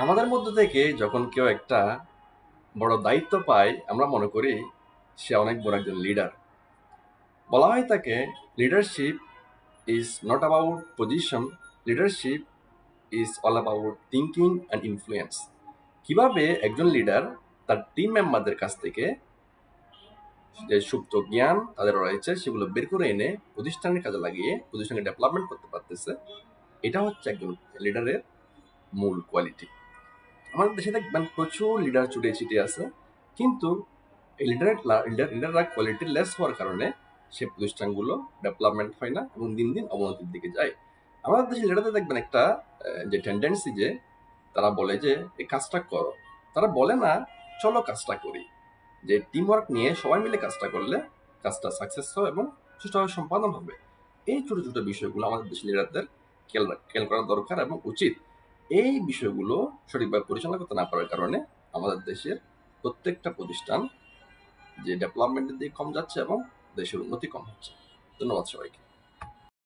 আমাদের মধ্য থেকে যখন কেউ একটা বড় দায়িত্ব পায়, আমরা মনে করি সে অনেক বড় একজন লিডার। বলা হয় তাকে leadership is not about position, leadership is all about thinking and influence. কিভাবে একজন লিডার তার টিম মেম্বারদের কাছ থেকে যে সুপ্ত জ্ঞান তাদের রয়েছে সেগুলো বের করে এনে প্রতিষ্ঠানের কাজে লাগিয়ে প্রতিষ্ঠানকে ডেভেলপমেন্ট করতে পারতেছে, এটা হচ্ছে একজন লিডারের মূল কোয়ালিটি। আমাদের দেশে দেখবেন প্রচুর লিডার ছড়িয়ে ছিটিয়ে আছে, কিন্তু এই লিডাররা কোয়ালিটি লেস হওয়ার কারণে সে প্রতিষ্ঠানগুলো ডেভেলপমেন্ট হয় না এবং দিন দিন অবনতির দিকে যায়। আমাদের দেশে লিডারদের দেখবেন একটা যে টেন্ডেন্সি, যে তারা বলে যে এই কাজটা করো, তারা বলে না চলো কাজটা করি। যে টিম ওয়ার্ক নিয়ে সবাই মিলে কাজটা করলে কাজটা সাকসেস হবে এবং সুষ্ঠুভাবে সম্পাদন হবে। এই ছোট ছোট বিষয়গুলো আমাদের দেশের লিডারদের খেয়াল করা দরকার এবং উচিত। এই বিষয়গুলো সঠিকভাবে পরিচালনা করতে না পারার কারণে আমাদের দেশের প্রত্যেকটা প্রতিষ্ঠান যে ডেভেলপমেন্টের দিকে কম যাচ্ছে এবং দেশের উন্নতি কম হচ্ছে। ধন্যবাদ সবাইকে।